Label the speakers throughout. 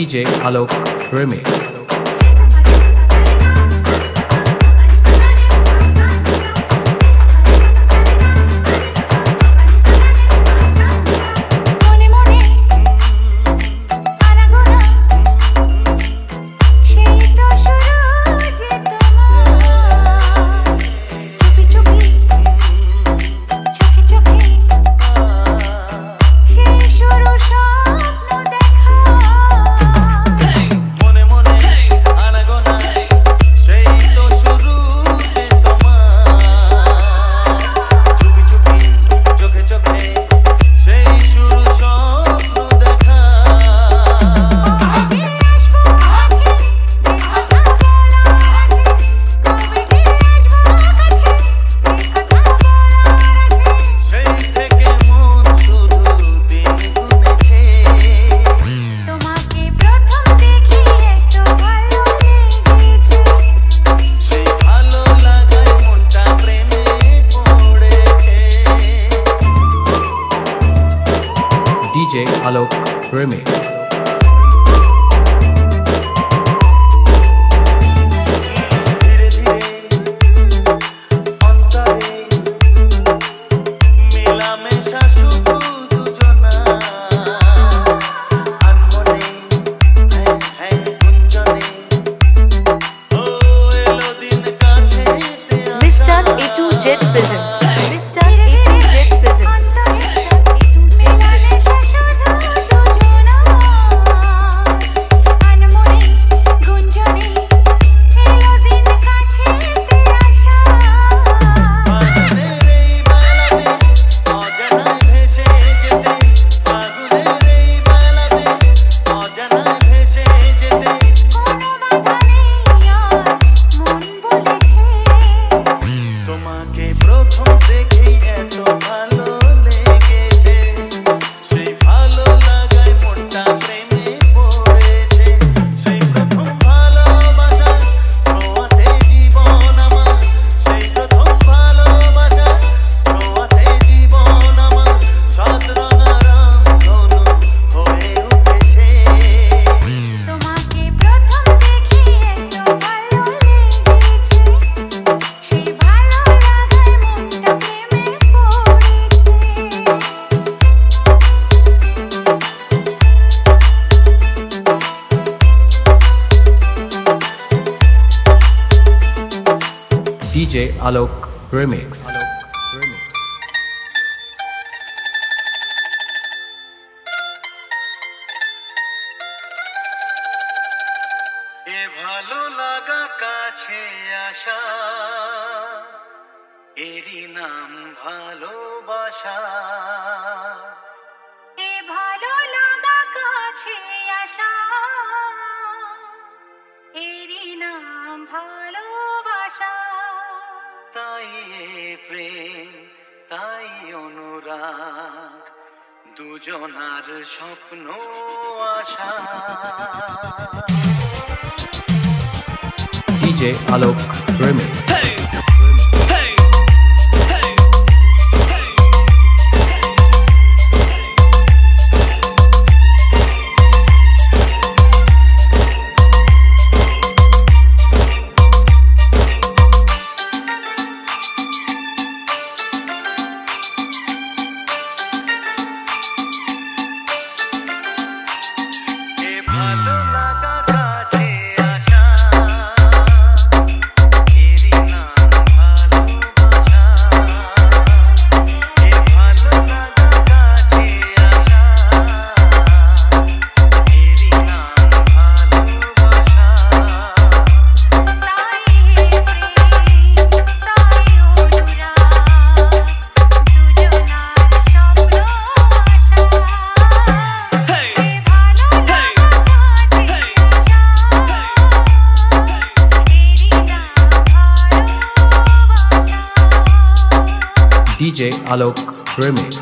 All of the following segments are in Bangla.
Speaker 1: DJ Alok Remix. DJ Alok Remix.
Speaker 2: Mr. A2Z presents. Mr. A2Z presents.
Speaker 1: DJ Alok Remix.
Speaker 3: এ ভালো লাগা কাছে আসা এরই নাম ভালোবাসা
Speaker 4: এ ভালো লাগা কাছে আসা এরই নাম ভালোবাসা
Speaker 3: তাই এ প্রেম তাই অনুরাগ দুজনার স্বপ্ন আশা
Speaker 1: DJ Alok Remix.
Speaker 3: এ ভালো লাগা কাছে আসা এরই নাম ভালোবাসা এ ভালো লাগা কাছে আসা এরই নাম ভালোবাসা
Speaker 4: তাই প্রেম তাই অনুরাগ দুজনার স্বপ্ন আশা এ ভালো লাগা কাছে আসা এরই নাম ভালোবাসা
Speaker 1: DJ Alok Remix.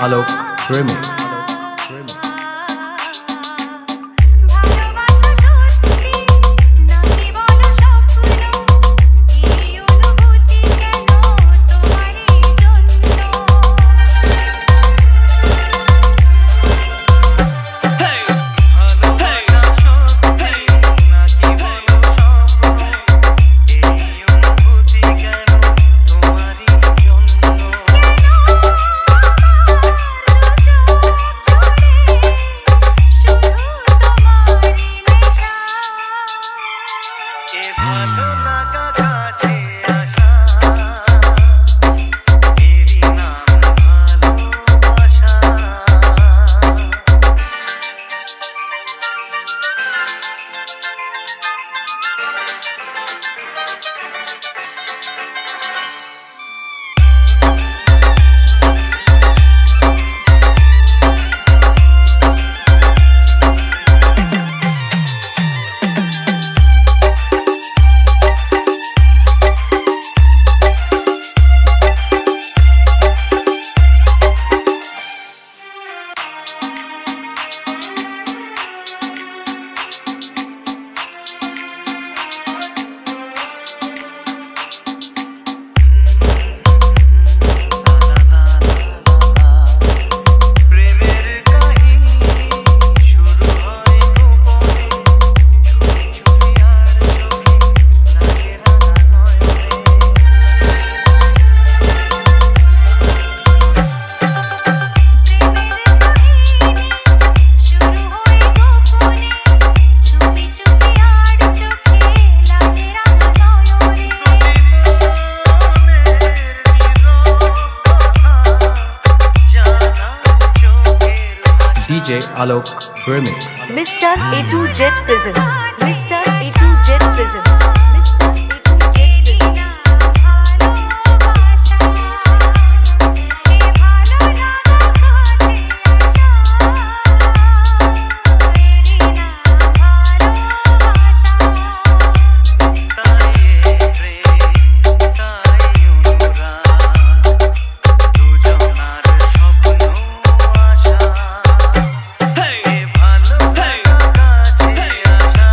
Speaker 1: Alok Remix.
Speaker 3: ভালো লাগা কাছে আসা এরই নাম ভালোবাসা প্রেমের কাহিনী শুরু হয় গোপনে চুপি চুপি আর চোখে লাগে রাঙা নয়নে
Speaker 1: DJ Alok Remix.
Speaker 2: Mr. A2Z presents. Mr. A2Z presents. Mr. A2Z presents.
Speaker 3: ভালো লাগা কাছে আসা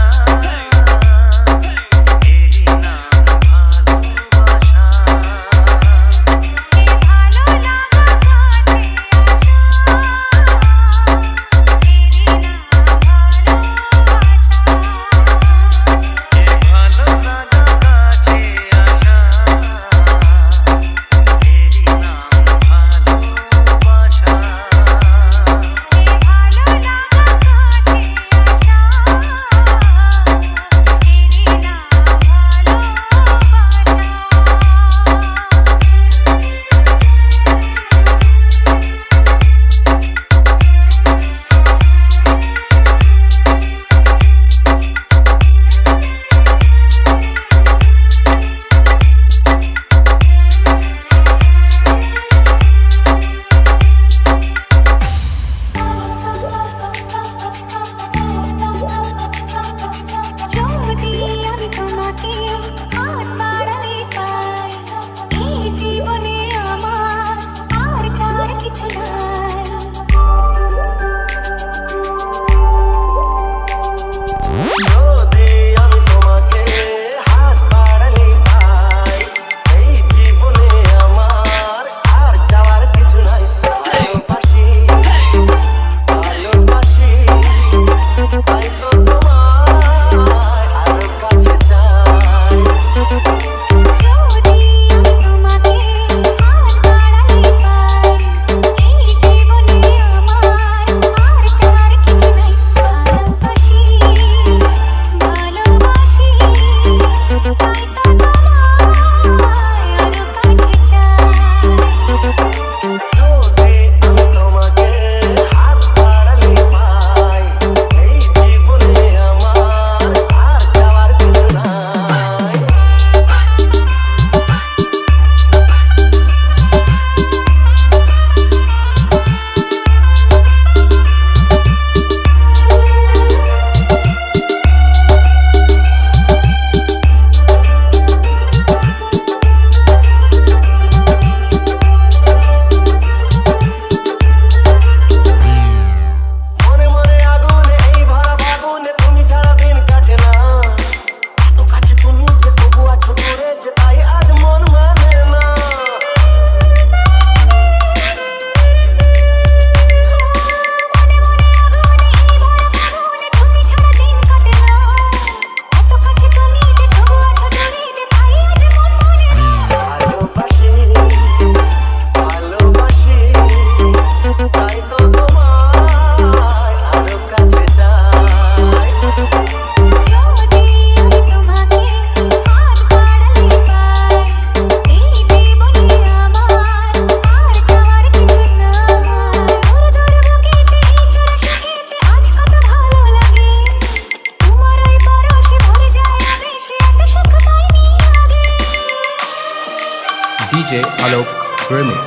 Speaker 1: DJ Alok Remix.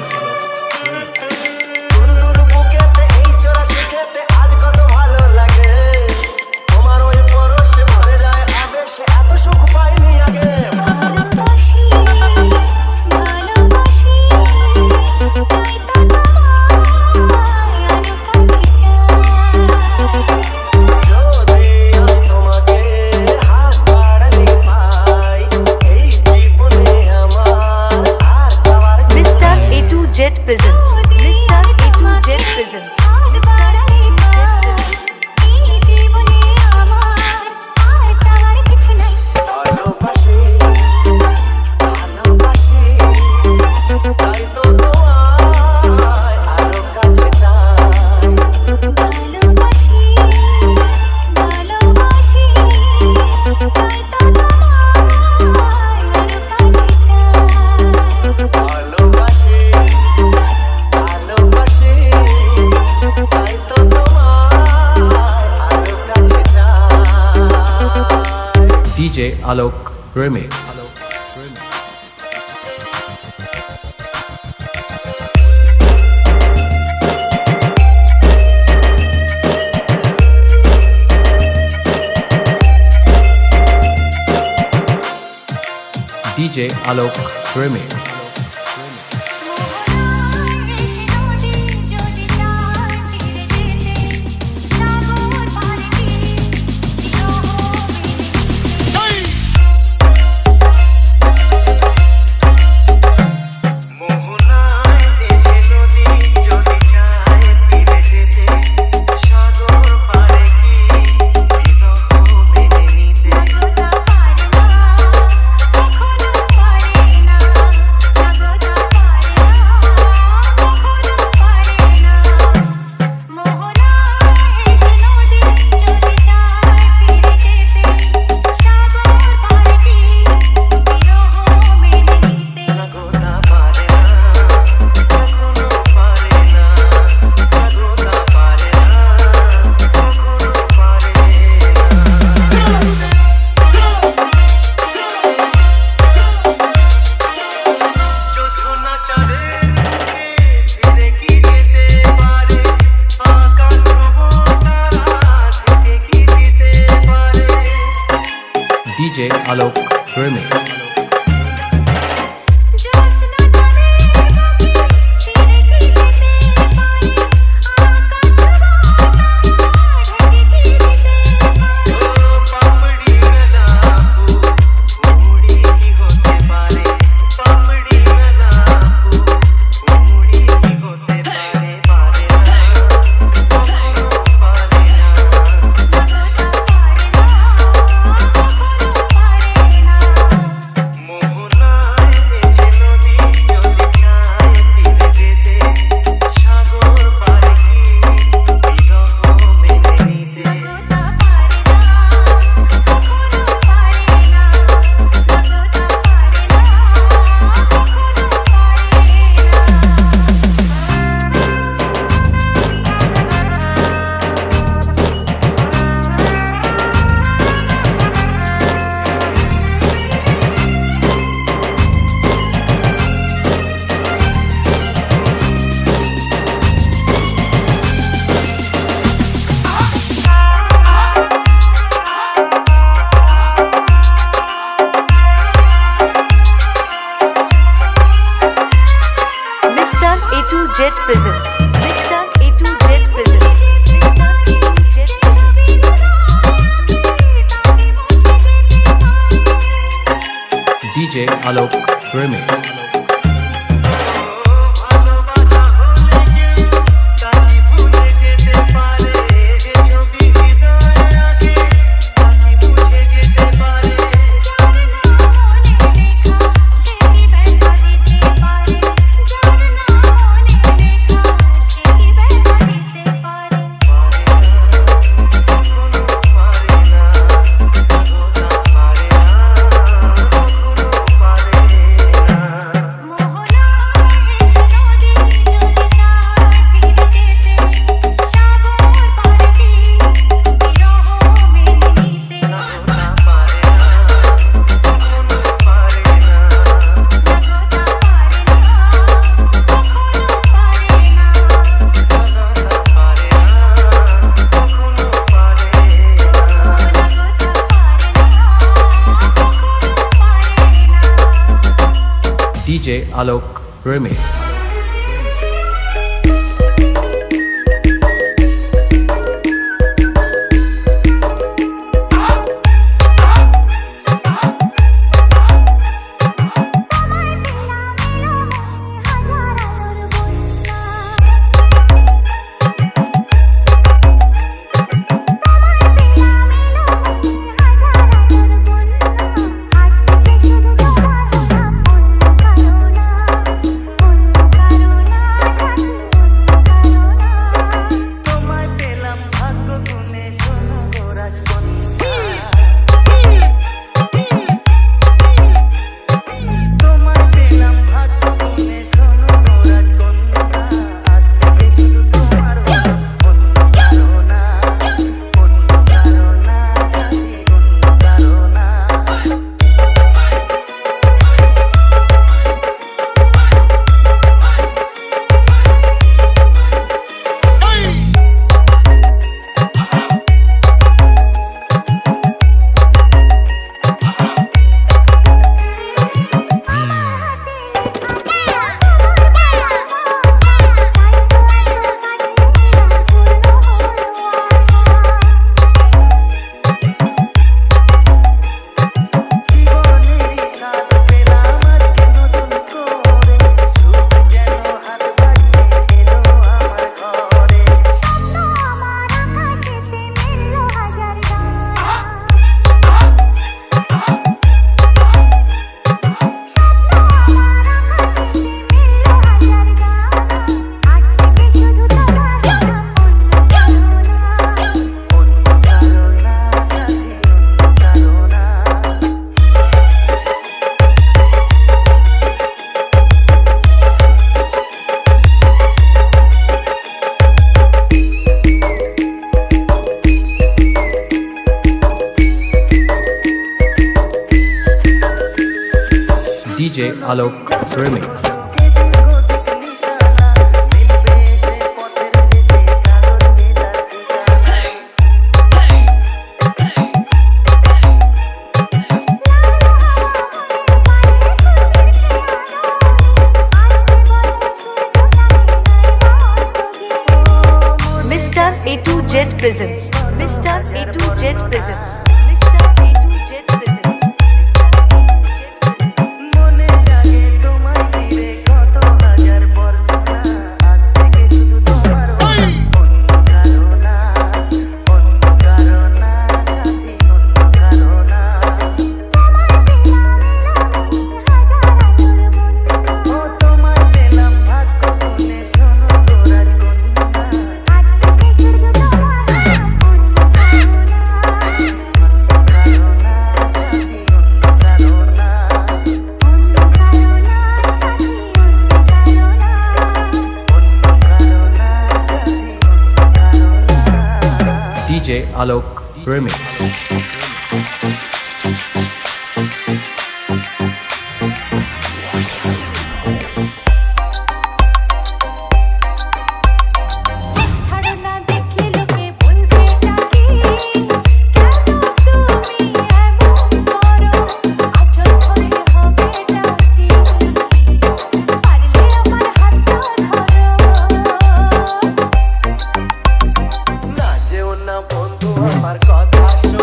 Speaker 2: Mr. A2 Jet presents. Mr. A2 Jet presents. Mr. A2 Jet presents.
Speaker 1: DJ Alok Remix. DJ Alok Remix. DJ Alok Remix. Mr. A2 Jet presents. Mr. A2 Jet presents. Mr. A2 Jet presents. DJ Alok Remix.
Speaker 5: DJ Alok Remix. DJ Alok Remix.
Speaker 1: Mr. A2 Jet presents. Mr. A2 Jet presents. Mr. A2 Jet presents.
Speaker 3: মনে জাগে তোমায় ঘিরে কত হাজার বর্ণনা আজ থেকে শুধু তোমার অন্য কারো না সাথী অন্য কারো না ও তোমায় পেলাম ভাগ্য গুণে শোনো গো রাজকন্যা
Speaker 5: DJ Alok Remix.
Speaker 2: ধারণা দেখলে লোকে বলবে নাকি কেন তুমি এমন করো আচল ধরে হবে নাকি পারলে আমার হাতটা ধরো
Speaker 3: না যেও না বন্ধু আমার কথা শোনো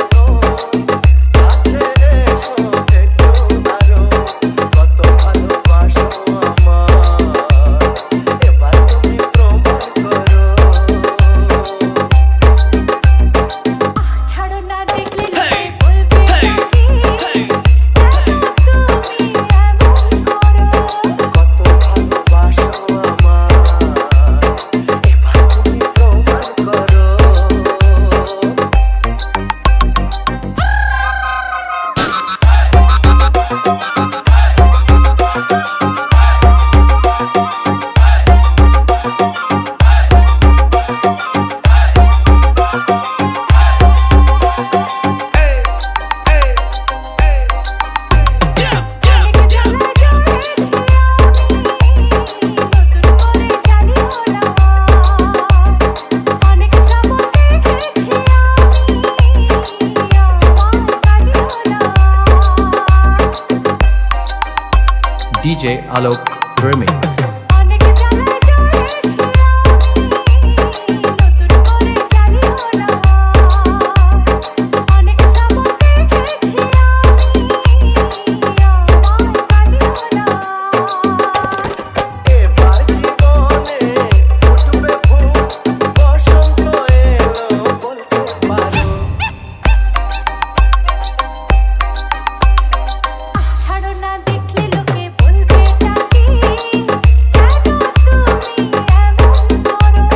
Speaker 5: DJ Alok Remix.
Speaker 2: অনেক জায়গায় জড়েছি আমি, নতুন করে জানিও না। অনেক স্বপ্ন দেখেছি আমি,
Speaker 3: এবার জীবনে উঠবে ফুল, বসন্ত এলো বলতে পারো।
Speaker 2: ছাড়ো না দেখলে লোকে বলবে নাকি, কেন তুমি এমন করো,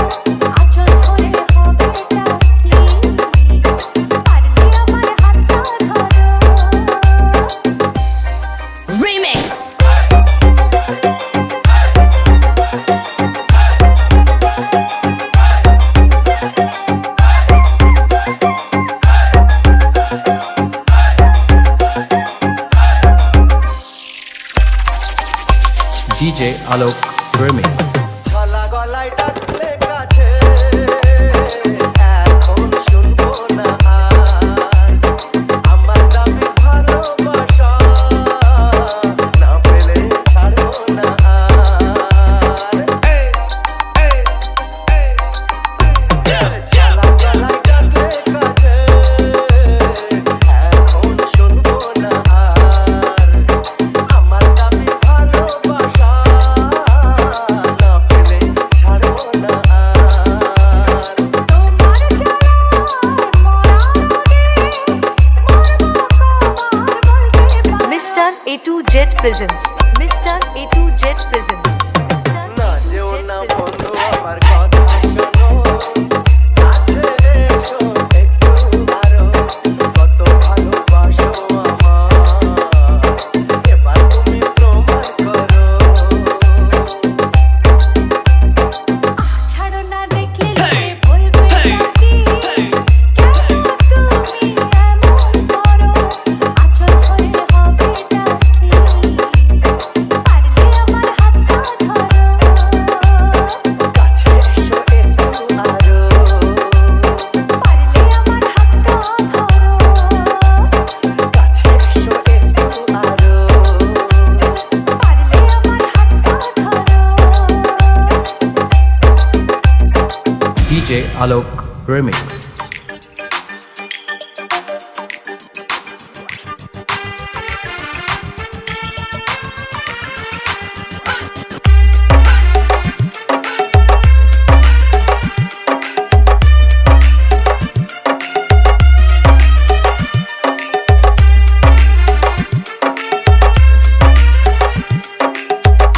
Speaker 2: আঁচল ধরে হবে ডাকি, পারলে আমার হাতটা ধরো।
Speaker 6: Remix.
Speaker 5: DJ Alok Remix.
Speaker 3: ছলা গলায় ডাকলে কাছে, এখন শুনবো না আর। আমার দাবি ভালোবাসা, না পেলে ছাড়বো না আর। ছলা গলায় ডাকলে কাছে, এখন শুনবো না আর। আমার দাবি ভালোবাসা, না পেলে ছাড়বো না আর।
Speaker 2: তোমার জ্বালায় মরার আগে মরবো কবার বলতে পারো।
Speaker 1: Mr. A2Z presents. Mr. A2Z presents. Mr.
Speaker 3: না যেও না
Speaker 1: A2Z
Speaker 3: বন্ধু
Speaker 1: presents.
Speaker 3: আমার কথা শোনো, কাছে এসো একটু আরো, কত ভালোবাসো আমায়, এবার তুমি প্রমাণ করো।
Speaker 2: ছাড়ো না দেখলে লোকে বলবে নাকি, কেন তুমি এমন করো, আঁচল ধরে হবে ডাকি, পারলে আমার হাতটা ধরো।
Speaker 3: কাছে এসো একটু আরো,
Speaker 2: পারলে আমার হাতটা ধরো।
Speaker 3: কাছে এসো একটু আরো।
Speaker 2: পারলে আমার হাতটা ধরো।
Speaker 5: DJ Alok Remix.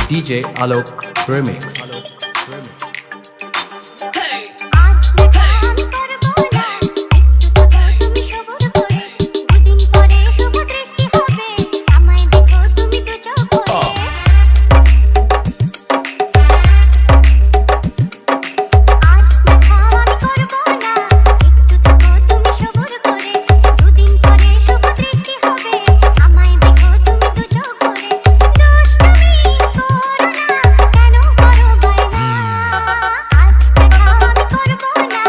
Speaker 5: DJ Alok Remix.
Speaker 2: আজ দেখা আমি করবো না, একটু থাকো তুমি সবুর করে, দুদিন পরে শুভ দৃষ্টি হবে, আমায় দেখো তুমি দু চোখ ভরে। আজ দেখা আমি করবো না, একটু থাকো তুমি সবুর করে, দুদিন পরে শুভ দৃষ্টি হবে, আমায় দেখো তুমি দু চোখ ভরে। দুষ্টুমি করো না, কেন করো বায়না? আজ দেখা আমি করবো না,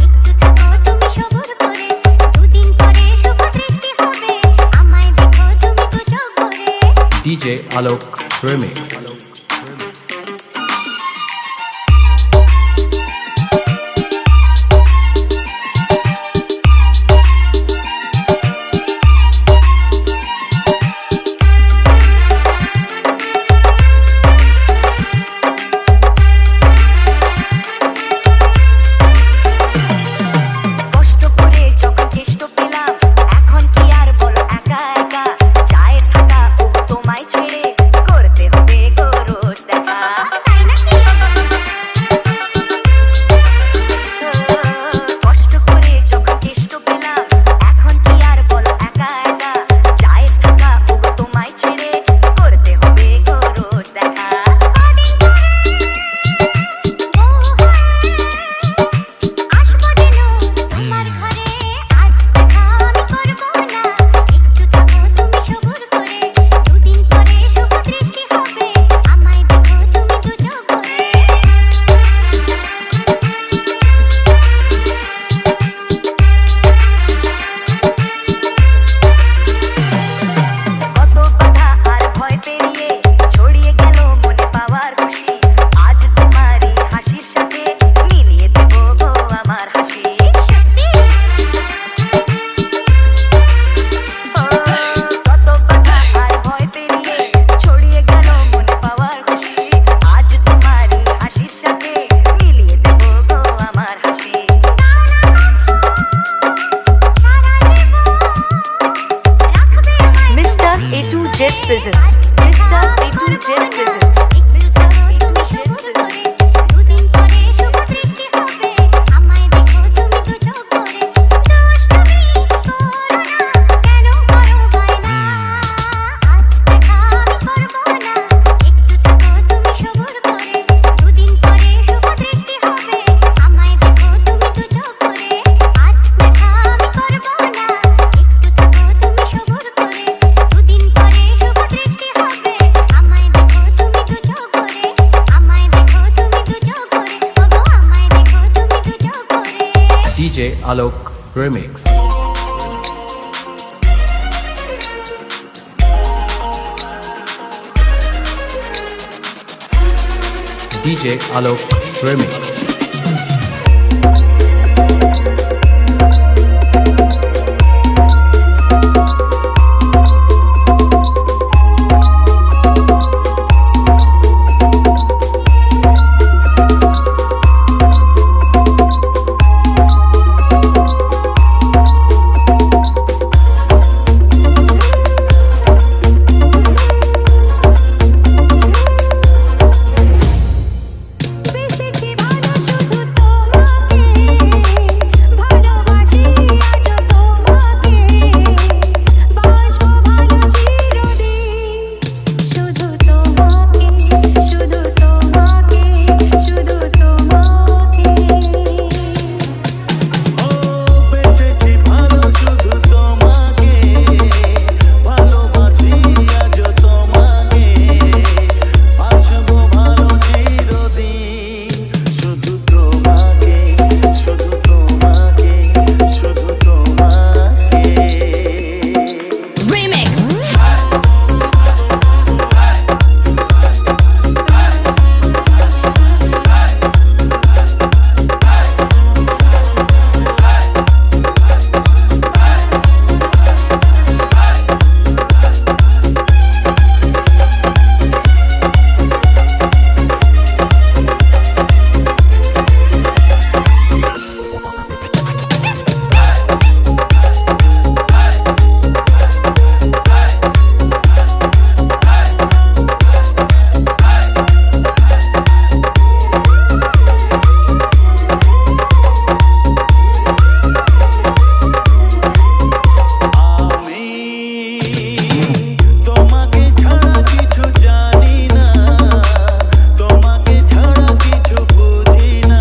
Speaker 2: একটু থাকো তুমি সবুর করে, দুদিন পরে শুভ দৃষ্টি হবে, আমায় দেখো তুমি দু চোখ ভরে।
Speaker 5: DJ Alok Remix.
Speaker 2: কষ্ট করে যখন চেষ্ট পেলাম, এখন কি আর বলো একা একা, চায় থাকা ও তোমায় ছেড়ে, করতে হবে গরু
Speaker 1: Jet presents. Mr. A2 Jet presents. Mr. A2 Jet presents.
Speaker 2: দুদিন পরে শুভ দৃষ্টি হবে আমায় দেখো তুমি দুটো করে দুষ্টুমি করো না কেন করো বায়না আজ দেখা আমি করবো না একটু থাকো তুমি সবুর করে দুদিন পরে শুভ দৃষ্টি হবে আমায় দেখো তুমি দুটো করে আজ দেখা আমি করবো না একটু থাকো তুমি সবুর করে দুদিন পরে শুভ দৃষ্টি হবে আমায় দেখো তুমি দুটো করে আমায় দেখো তুমি দুটো করে ওগো আমায় দেখো তুমি দুটো করে
Speaker 5: DJ Alok Remix. DJ Alok Remix.
Speaker 2: বেশি ভালো শুধু তোমাকে ভালোবাসি আজ তোমাকে বাসবো ভালো চিরদিন শুধু তোমাকে শুধু তোমাকে শুধু তোমাকে
Speaker 3: ও বেঁচেছি ভালো শুধু তোমাকে ভালোবাসি আজ তোমাকে বাসবো ভালো চিরদিন শুধু তোমাকে শুধু তোমাকে শুধু তোমাকে আমি তোমাকে ছাড়া কিছু জানি না তোমাকে ছাড়া কিছু বুঝি না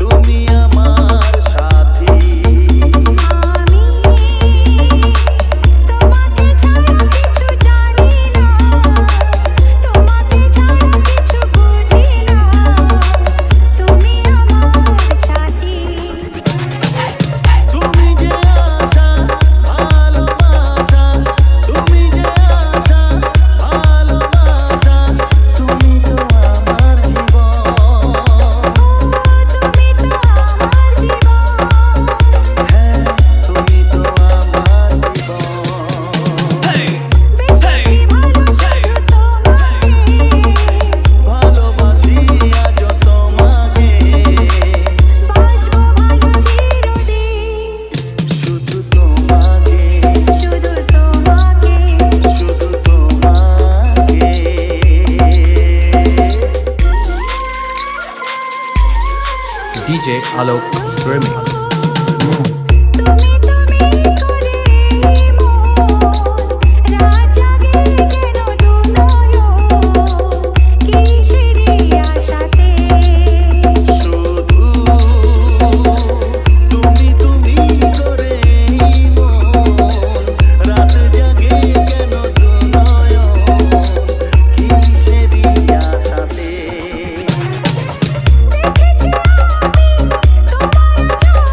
Speaker 3: তুমি আমার সাথী
Speaker 2: আমি তোমাকে ছাড়া কিছু জানি না তোমাকে ছাড়া কিছু বুঝি না তুমি আমার সাথী
Speaker 3: তুমি যে আশা ভালোবাসা তুমি যে আশা ভালোবাসা তুমি তো আমার জীবন
Speaker 2: তুমি তো আমার জীবন
Speaker 3: হ্যাঁ তুমি তো আমার জীবন
Speaker 2: বেশি ভালো শুধু তোমাকে
Speaker 3: ভালোবাসি আজ তোমাকে
Speaker 2: বাসবো ভালো চিরদিন
Speaker 3: শুধু তোমাকে
Speaker 2: শুধু তোমাকে
Speaker 3: শুধু তোমাকে
Speaker 5: DJ Alok Remix.
Speaker 2: তুমি করে মন রাত জাগে কেন দুনয়ন কিসেরি আশাতে
Speaker 3: শুধু তুমি করে মন রাত জাগে কেন দুনয়ন কিসেরি আশাতে
Speaker 2: দেখেছি আমি তোমার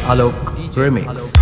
Speaker 5: Alok Remix.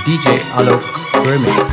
Speaker 5: DJ Alok Remix.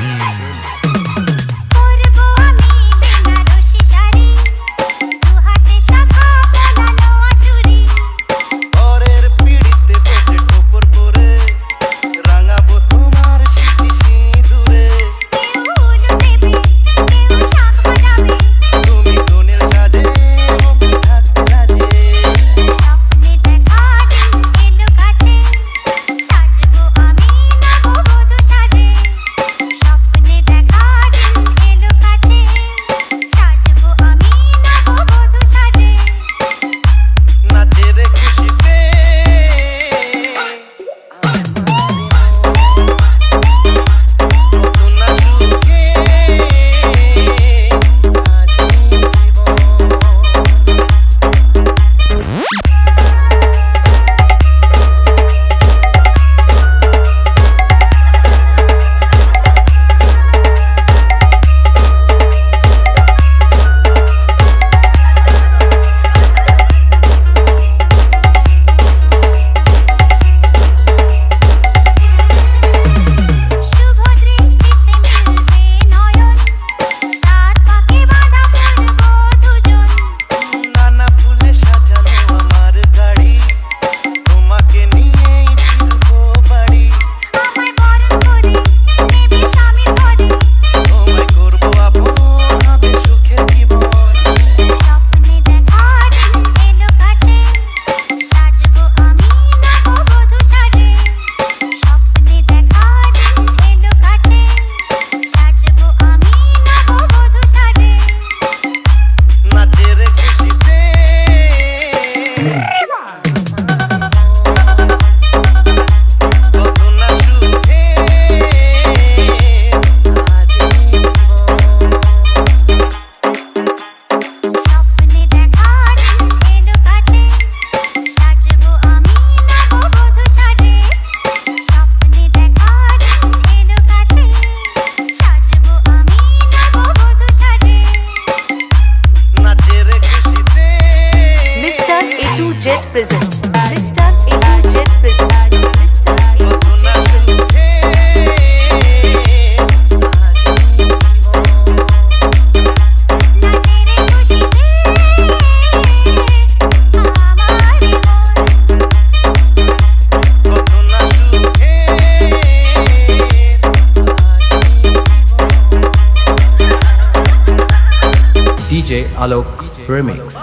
Speaker 1: Jet presents. Mr. A2 Jet presents. Mr. A2 Jet presents.
Speaker 5: DJ Alok Remix.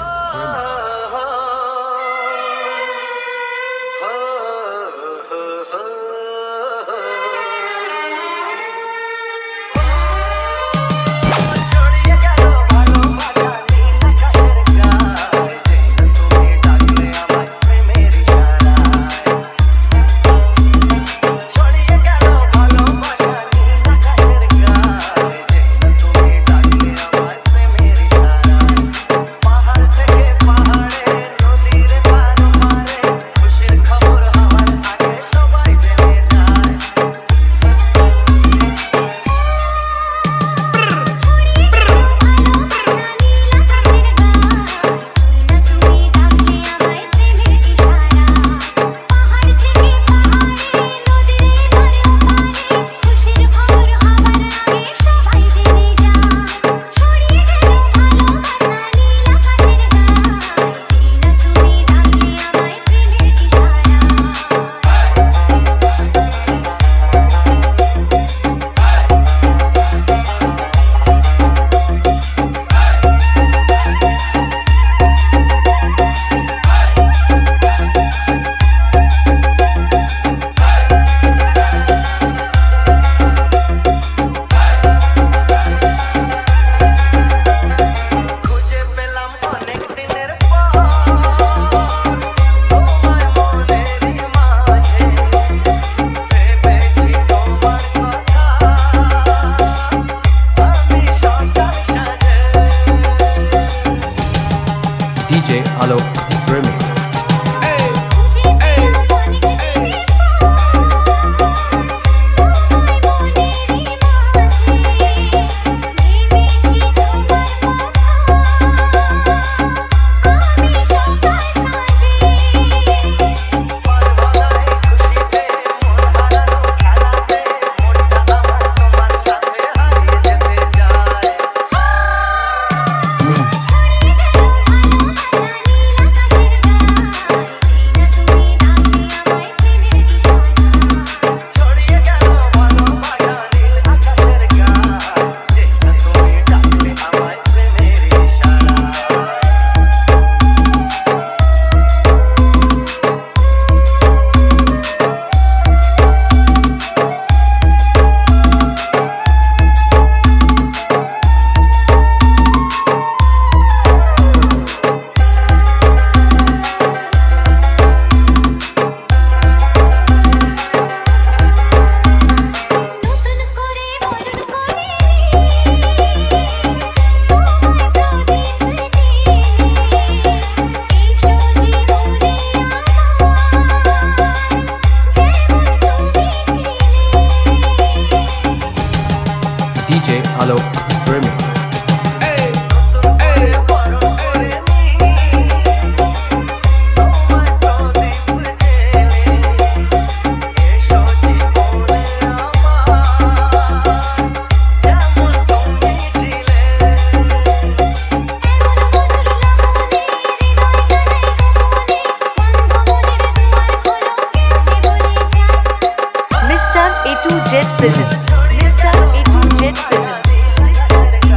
Speaker 1: presents. Mr. A2 Jet presents.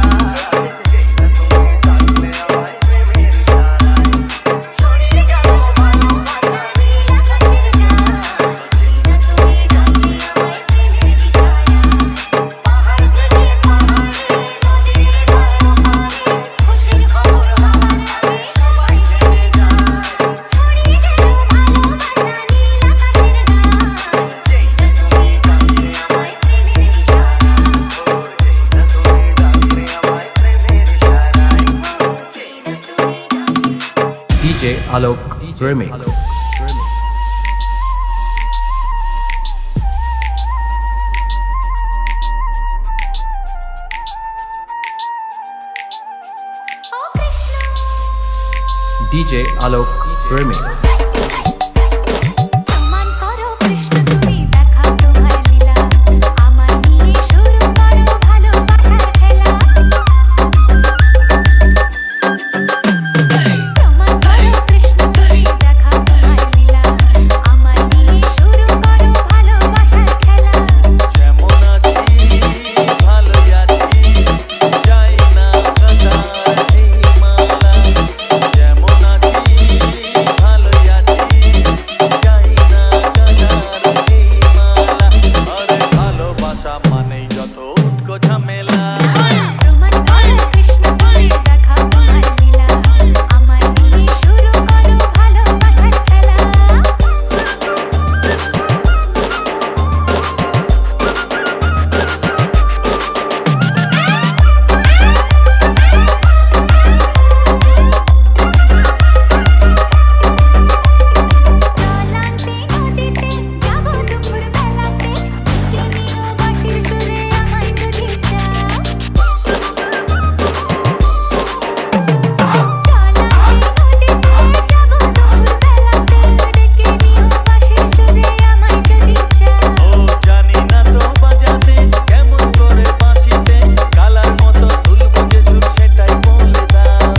Speaker 5: DJ Alok Remix. DJ Alok Remix.
Speaker 2: সমান করো কৃষ্ণ তুমি দেখাও তোমার লীলা আমার নিয়ে শুরু করো ভালোবাসার খেলা সমান করো কৃষ্ণ তুমি দেখাও তোমার লীলা আমার নিয়ে শুরু করো ভালোবাসার খেলা
Speaker 3: যেমন আছি ভালো আছি যাই না কাটার এই মালা যেমন আছি ভালো আছি যাই না কাটার এই মালা আরে ভালোবাসা মানেই যত উৎকো ঝামেলা
Speaker 2: সমান করো কৃষ্ণ তুমি দেখাও তোমার লীলা আমার নিয়ে শুরু করো ভালোবাসার খেলা চলাতে নদীতে যাবো দুপুর বেলাতে চিনিও বাঁশির সুরে আমায় যদি চাও চলাতে নদীতে যাবো দুপুর বেলাতে ডেকে নিও বাঁশির সুরে আমায় যদি চাও
Speaker 3: ও জানি না তো বাজাতে কেমন করে বাঁশিতে কালার মতো তুলবো যে সুর সেটাই বলে দাও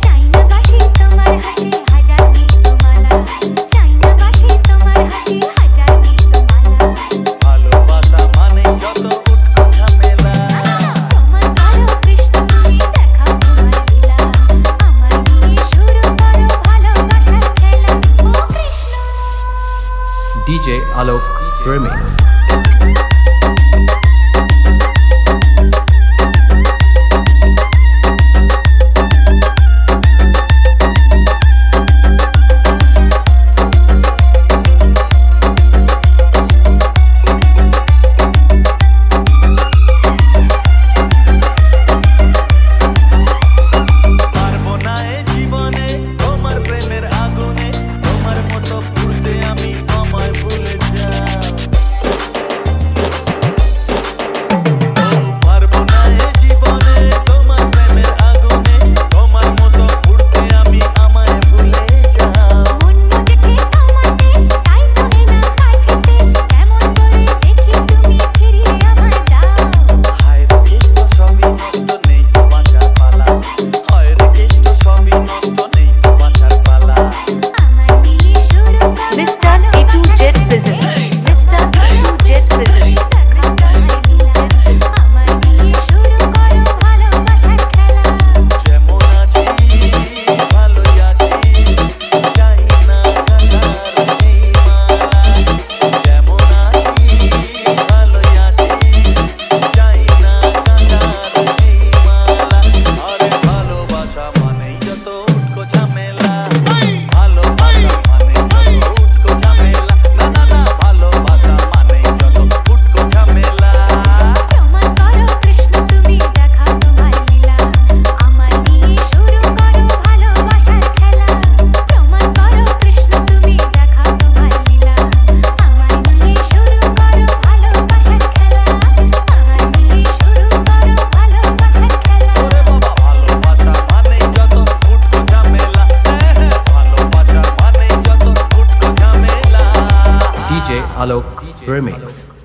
Speaker 2: চাই না বাঁশি তোমার হাতে হাজার গীতমালা চাই না বাঁশি তোমার হাতে হাজার গীতমালা
Speaker 3: ভালোবাসা মানেই যত উৎকো ঝামেলা
Speaker 2: সমান করো কৃষ্ণ তুমি দেখাও তোমার লীলা আমার নিয়ে শুরু করো ভালোবাসার খেলা ও কৃষ্ণ
Speaker 5: DJ Alok Remix.
Speaker 3: পারবো না এ জীবনে তোমার প্রেমের আগুনে তোমার মতো ফুলতে আমি আমায় ভুলে যাও পারবো না এ জীবনে তোমার প্রেমের আগুনে তোমার মতো ফুলতে আমি আমায় ভুলে যাও
Speaker 2: মন দেখে তোমাতে তাই তো এলাম কাছেতে কেমন করে দেখি তুমি ফিরিয়ে আমায় দাও
Speaker 3: হায় রে কেষ্ট সবই নষ্ট নেই তো বাঁচার পালা হায় রে কেষ্ট সবই নষ্ট নেই তো বাঁচার পালা
Speaker 2: আমার নিয়ে শুরু করো
Speaker 1: Mr. A2 Jet presents. Mr. A2 Jet presents.
Speaker 2: আমার নিয়ে শুরু করো ভালোবাসার খেলা
Speaker 3: যেমন আছি ভালো আছি চাই না কাটার এই মালা যেমন আছি ভালো আছি চাই না কাটার এই মালা আরে ভালোবাসা মানেই যত উৎকো ঝামেলা ভালোবাসা মানেই যত উৎকো ঝামেলা না না না ভালোবাসা মানেই যত উৎকো ঝামেলা
Speaker 2: সমান করো কৃষ্ণ তুমি দেখাও তোমার লীলা আমার নিয়ে শুরু করো ভালোবাসার খেলা সমান করো কৃষ্ণ তুমি দেখাও তোমার লীলা আমার নিয়ে শুরু করো ভালোবাসার খেলা আমার নিয়ে শুরু করো ভালোবাসার খেলা
Speaker 3: ওরে বাবা ভালোবাসা মানেই যত উৎকো ঝামেলা ভালোবাসা মানেই যত উৎকো ঝামেলা
Speaker 5: DJ Alok Remix.